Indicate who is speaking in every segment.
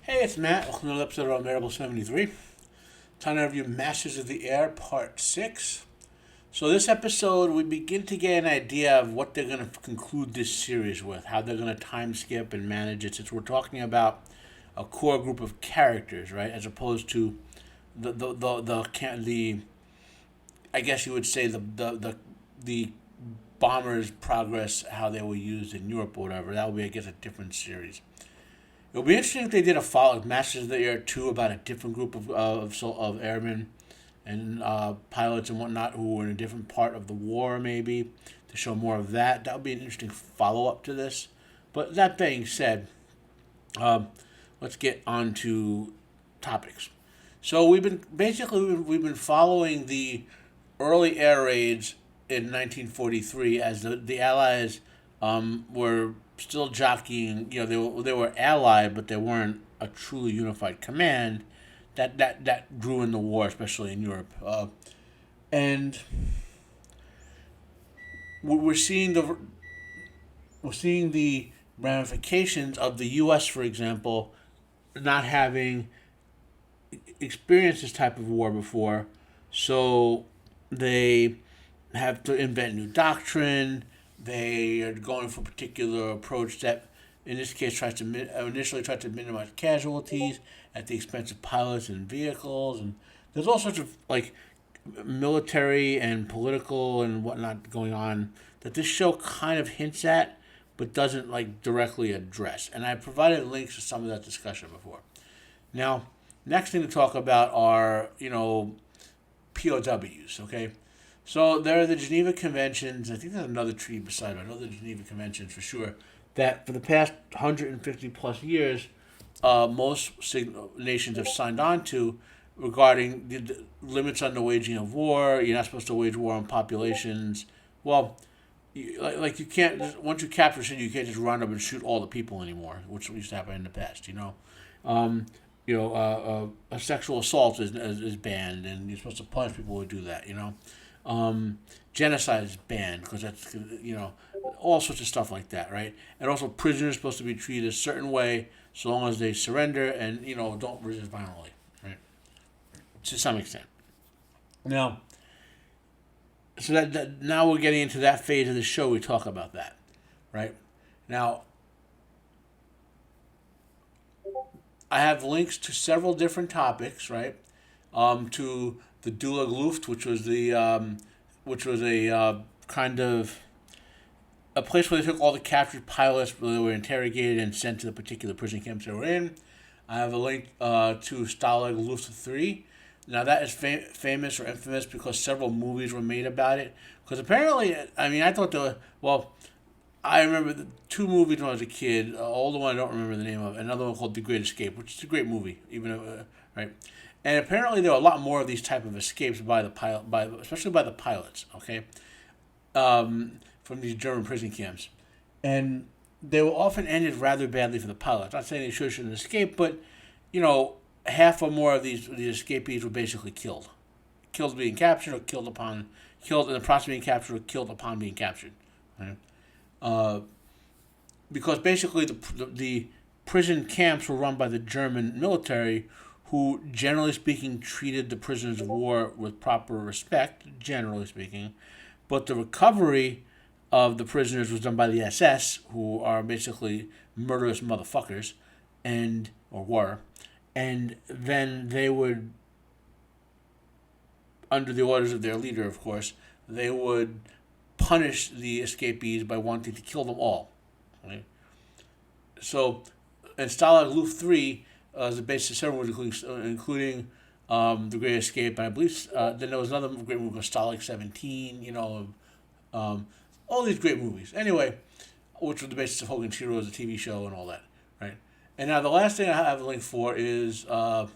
Speaker 1: Hey, it's Matt. Welcome to another episode of UNBEARABLE 73. Time to review Masters of the Air Part 6. So this episode, we begin to get an idea of what they're going to conclude this series with, how they're going to time skip and manage it, since we're talking about a core group of characters, right, as opposed to the I guess you would say the bombers' progress, how they were used in Europe or whatever. That would be, I guess, a different series. It would be interesting if they did a follow Masters of the Air 2 about a different group of airmen and pilots and whatnot who were in a different part of the war, maybe, to show more of that. That would be an interesting follow-up to this. But that being said, let's get on to topics. So we've been following the early air raids in 1943 as the Allies were still jockeying. You know, they were allied, but they weren't a truly unified command. That grew in the war, especially in Europe, and we're seeing the ramifications of the U.S., for example, not having experienced this type of war before, so they have to invent new doctrine. They are going for a particular approach that, in this case, initially tried to minimize casualties at the expense of pilots and vehicles. And there's all sorts of military and political and whatnot going on that this show kind of hints at, but doesn't directly address. And I provided links to some of that discussion before. Now, next thing to talk about are POWs. Okay. So there are the Geneva Conventions. I think there's another treaty beside it. I know the Geneva Conventions for sure. That for the past 150 plus years, most nations have signed on to regarding the limits on the waging of war. You're not supposed to wage war on populations. Well, you can't, once you capture a city, you can't just run up and shoot all the people anymore, which used to happen in the past. A sexual assault is banned, and you're supposed to punish people who do that. Genocide is banned because that's all sorts of stuff like that, right? And also prisoners are supposed to be treated a certain way so long as they surrender and don't resist violently, right? To some extent. Now, so that now we're getting into that phase of the show. We talk about that, right? Now, I have links to several different topics, right? To the Dulag Luft, which was a kind of a place where they took all the captured pilots, where they were interrogated and sent to the particular prison camps they were in. I have a link to Stalag Luft 3. Now that is famous or infamous because several movies were made about it. Because apparently, I thought I remember the two movies when I was a kid. Older one I don't remember the name of. Another one called The Great Escape, which is a great movie, right? And apparently there were a lot more of these type of escapes especially by the pilots, okay, from these German prison camps, and they were often ended rather badly for the pilots. Not saying they shouldn't escape, but half or more of these escapees were basically killed being captured, or killed in the process of being captured, or killed upon being captured, right? Because basically the prison camps were run by the German military, who, generally speaking, treated the prisoners of war with proper respect, generally speaking. But the recovery of the prisoners was done by the SS, who are basically murderous motherfuckers, or were. And then they would, under the orders of their leader, of course, they would punish the escapees by wanting to kill them all. Right? So, in Stalag Luft 3, as the basis of several movies, including The Great Escape, and I believe then there was another great movie called Stalag 17, all these great movies. Anyway, which was the basis of Hogan's Heroes, the TV show, and all that, right? And now the last thing I have a link for is the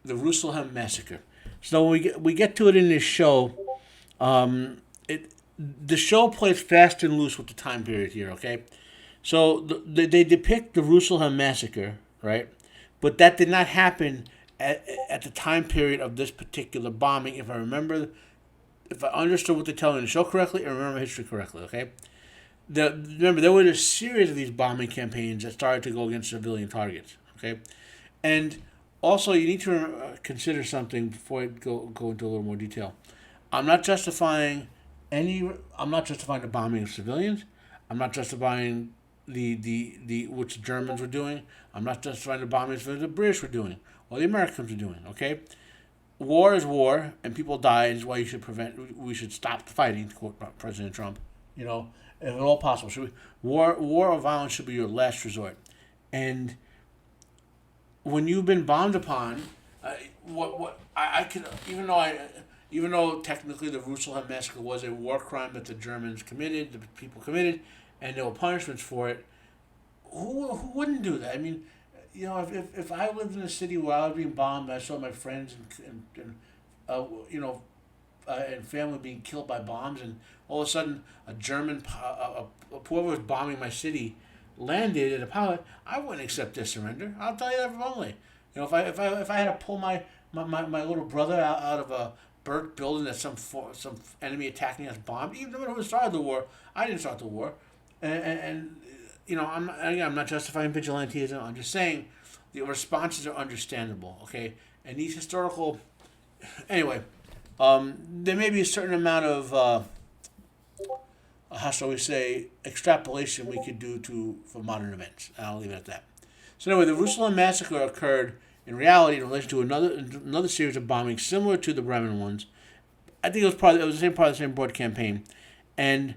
Speaker 1: Russelheim Massacre. So we get to it in this show. The show plays fast and loose with the time period here, okay? So they depict the Russelheim Massacre, right? But that did not happen at the time period of this particular bombing. If I understood what they're telling in the show correctly, and remember history correctly, okay? remember, there was a series of these bombing campaigns that started to go against civilian targets. Okay, and also you need to consider something before I go into a little more detail. I'm not justifying I'm not justifying the bombing of civilians. I'm not justifying the which the Germans were doing. I'm not justifying the bombings that the British were doing or the Americans were doing. Okay, war is war, and people die. And is why we should stop the fighting. To quote President Trump, you know, if at all possible, war or violence should be your last resort. And when you've been bombed upon, what I could even though technically the Russelheim Massacre was a war crime that the Germans committed, the people committed, and there were punishments for it. Who wouldn't do that? I mean, you know, if I lived in a city where I was being bombed, I saw my friends and family being killed by bombs, and all of a sudden whoever was bombing my city landed at a pilot, I wouldn't accept their surrender. I'll tell you that firmly. You know, if I had to pull my little brother out of a burnt building that some enemy attacking us bombed, even though it started the war, I didn't start the war, and you know, I'm not justifying vigilantism. I'm just saying the responses are understandable. Okay, and these historical, anyway, there may be a certain amount of how shall we say, extrapolation we could do for modern events. I'll leave it at that. So anyway, the Russelheim Massacre occurred in reality in relation to another series of bombings similar to the Bremen ones. I think it was the same part of the same broad campaign, and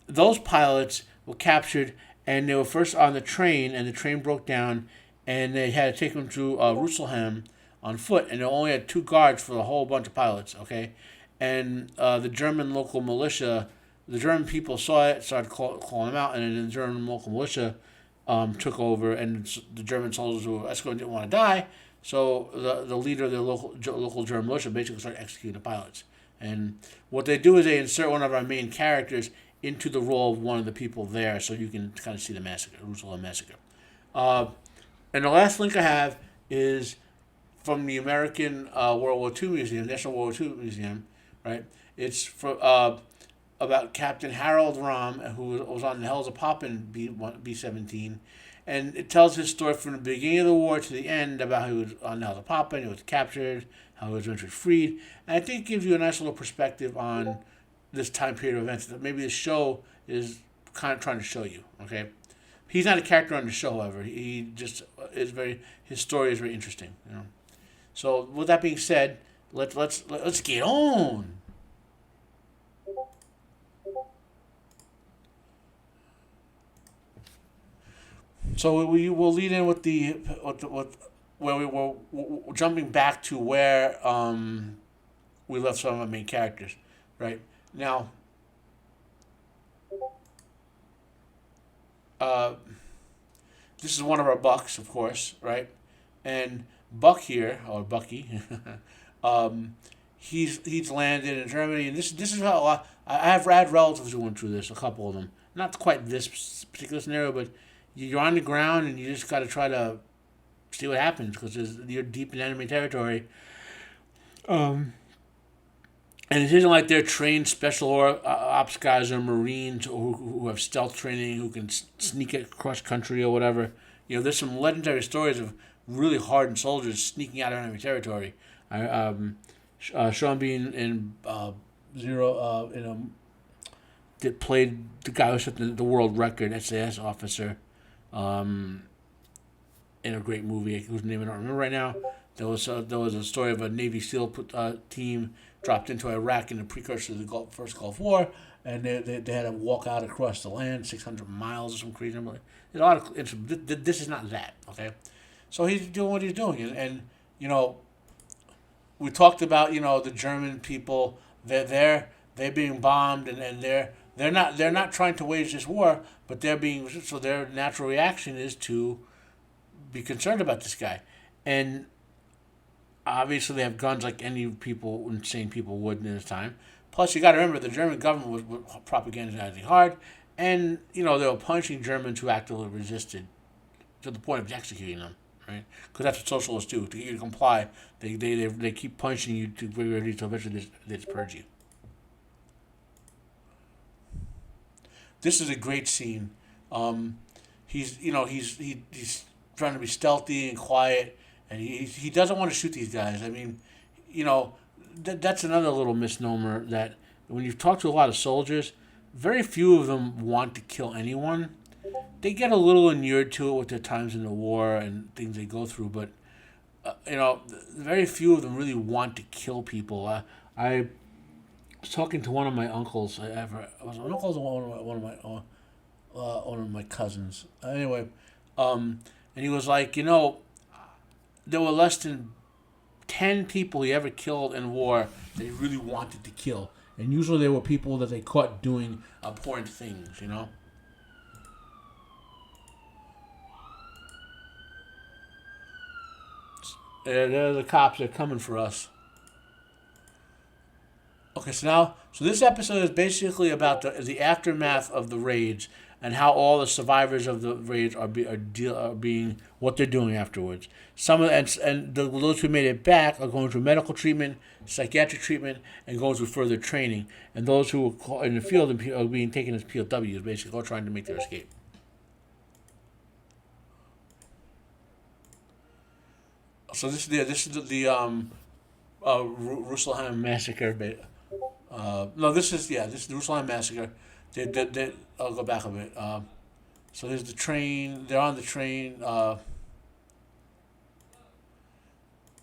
Speaker 1: those pilots were captured, and they were first on the train, and the train broke down, and they had to take them to Russelheim on foot, and they only had 2 guards for a whole bunch of pilots. Okay, and the German local militia. The German people saw it, started calling them out, and then the German local militia took over, and the German soldiers who were escorting didn't want to die, so the leader of the local German militia basically started executing the pilots. And what they do is they insert one of our main characters into the role of one of the people there, so you can kind of see the massacre, Russelheim Massacre. And the last link I have is from the American World War II Museum, National World War II Museum, right? It's for about Captain Harold Romm, who was on the Hellsapoppin B-17, and it tells his story from the beginning of the war to the end about how he was on the Hellsapoppin, he was captured, how he was eventually freed, and I think it gives you a nice little perspective on this time period of events that maybe the show is kind of trying to show you. Okay, he's not a character on the show, however. He just his story is very interesting. You know, so with that being said, let's get on. So we will lead in with where we were jumping back to where we left some of our main characters, right? Now, this is one of our Bucks, of course, right? And Buck here, or Bucky, he's landed in Germany, and this is how I have had relatives who went through this, a couple of them. Not quite this particular scenario, but you're on the ground and you just got to try to see what happens because you're deep in enemy territory. And it isn't like they're trained special ops guys or Marines who have stealth training who can sneak across country or whatever. You know, there's some legendary stories of really hardened soldiers sneaking out of enemy territory. Sean Bean in Zero, that played the guy who set the world record SAS officer. In a great movie whose name I don't remember right now. There was a story of a Navy SEAL team dropped into Iraq in the precursor to the first Gulf War, and they had to walk out across the land 600 miles or some crazy number. There's a lot of this is not that, okay. So he's doing what he's doing, and you know, we talked about, you know, the German people. They're being bombed, and they're not trying to wage this war, but so their natural reaction is to be concerned about this guy, and obviously they have guns like insane people would in this time. Plus, you got to remember the German government was propagandizing hard, and you know they were punishing Germans who actively resisted to the point of executing them, right? Because that's what socialists do. To get you to comply, they keep punishing you to eventually they just purge you. this is a great scene. He's trying to be stealthy and quiet, and he doesn't want to shoot these guys. I mean, that's another little misnomer that when you talk to a lot of soldiers, very few of them want to kill anyone. They get a little inured to it with their times in the war and things they go through, but very few of them really want to kill people. I was talking to one of my uncles. Was an uncle or one of my cousins. Anyway, and he was like, there were less than 10 people he ever killed in war that he really wanted to kill, and usually they were people that they caught doing abhorrent things. They're the cops. They're coming for us. Okay, so this episode is basically about the aftermath of the raids and how all the survivors of the raids are being what they're doing afterwards. Those who made it back are going through medical treatment, psychiatric treatment, and going through further training. And those who are in the field are being taken as POWs, basically, all trying to make their escape. So this is the Russelheim Massacre. This is the Russelheim Massacre. I'll go back a bit. So there's the train. They're on the train. They're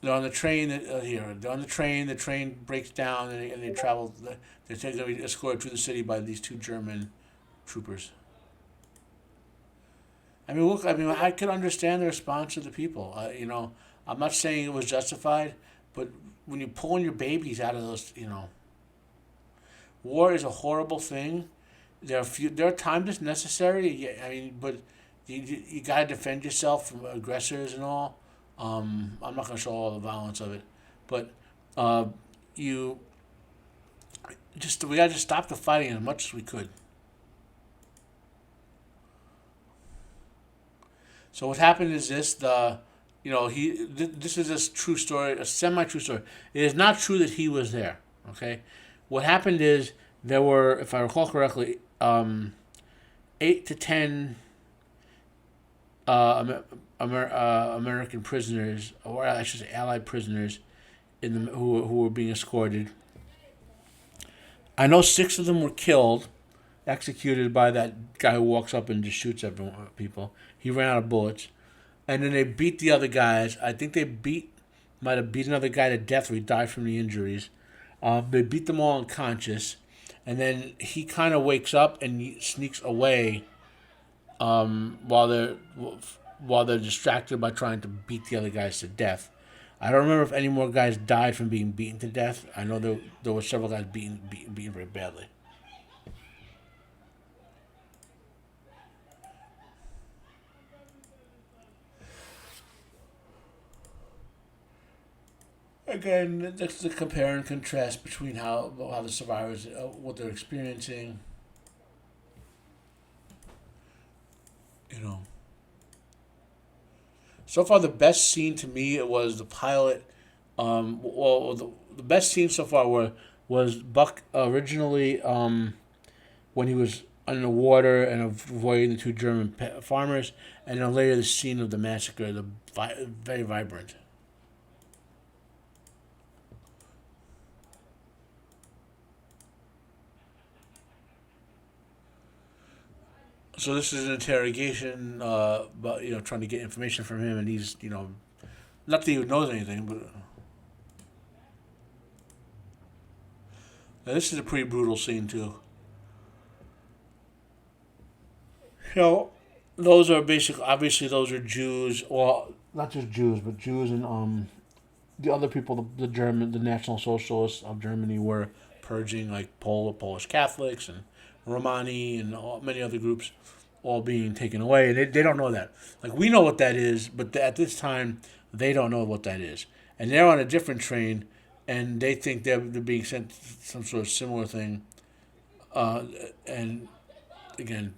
Speaker 1: on the train. They're on the train. The train breaks down, and they travel. They're escorted through the city by these two German troopers. I mean, look. I mean, I could understand the response of the people. I'm not saying it was justified, but when you're pulling your babies out of those, war is a horrible thing. There are times it's necessary. Yeah, I mean, but you gotta defend yourself from aggressors and all. I'm not gonna show all the violence of it, but we gotta just stop the fighting as much as we could. So what happened is this: this is a true story, a semi-true story. It is not true that he was there. Okay, what happened is there were, if I recall correctly, 8 to 10 American prisoners, or I should say Allied prisoners, who were being escorted. I know 6 of them were killed, executed by that guy who walks up and just shoots people. He ran out of bullets. And then they beat the other guys. I think might have beat another guy to death or he died from the injuries. They beat them all unconscious. And then he kind of wakes up and he sneaks away while they're distracted by trying to beat the other guys to death. I don't remember if any more guys died from being beaten to death. I know there were several guys beaten very badly. Again, that's the compare and contrast between how the survivors, what they're experiencing. So far, the best scene to me was the pilot. The best scene so far was Buck originally when he was underwater and avoiding the 2 German farmers, and then later the scene of the massacre, very vibrant. So this is an interrogation, but trying to get information from him, and he's not that he knows anything, but now, this is a pretty brutal scene too. Those are obviously those are Jews, well, not just Jews, but Jews and the other people, the National Socialists of Germany were purging, like Polish Catholics and Romani and many other groups, all being taken away. They don't know that. Like, we know what that is, but at this time, they don't know what that is. And they're on a different train, and they think they're being sent to some sort of similar thing. And again,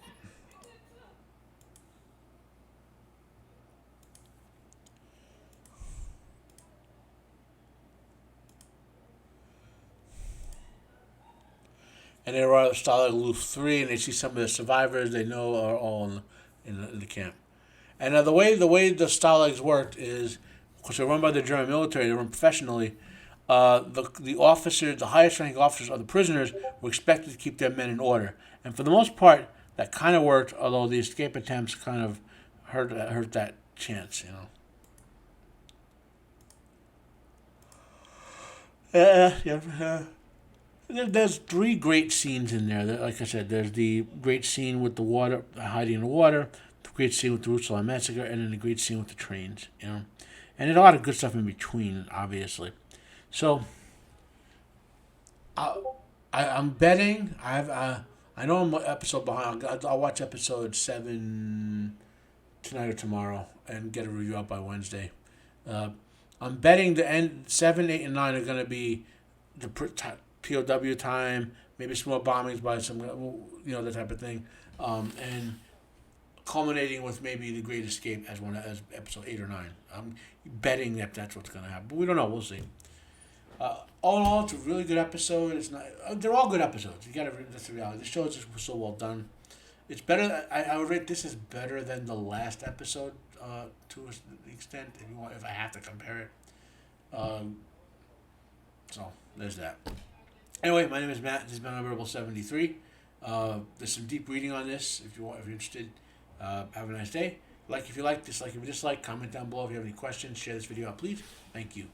Speaker 1: and they arrive at Stalag Luft 3, and they see some of the survivors they know are all in the camp. And the way the Stalags worked is, because they're run by the German military, they're run professionally. The officers, the highest ranking officers of the prisoners, were expected to keep their men in order, and for the most part, that kind of worked. Although the escape attempts kind of hurt that chance, There's three great scenes in there. Like I said, there's the great scene with the water, hiding in the water, the great scene with the Russelheim Massacre, and then the great scene with the trains, And there's a lot of good stuff in between, obviously. So, I'm betting. I know I'm an episode behind. I'll watch episode 7 tonight or tomorrow and get a review out by Wednesday. I'm betting the end 7, 8, and 9 are going to be the POW time, maybe some more bombings by some, that type of thing, and culminating with maybe the Great Escape as episode 8 or 9. I'm betting that's what's going to happen, but we don't know. We'll see. All in all, it's a really good episode. It's not. They're all good episodes. That's the reality. The show is just so well done. It's better. I would rate this as better than the last episode to an extent. If I have to compare it. So there's that. Anyway, my name is Matt. This has been Unbearable 73. There's some deep reading on this. If you're interested, have a nice day. Like if you like, dislike if you dislike. Comment down below if you have any questions. Share this video out, please. Thank you.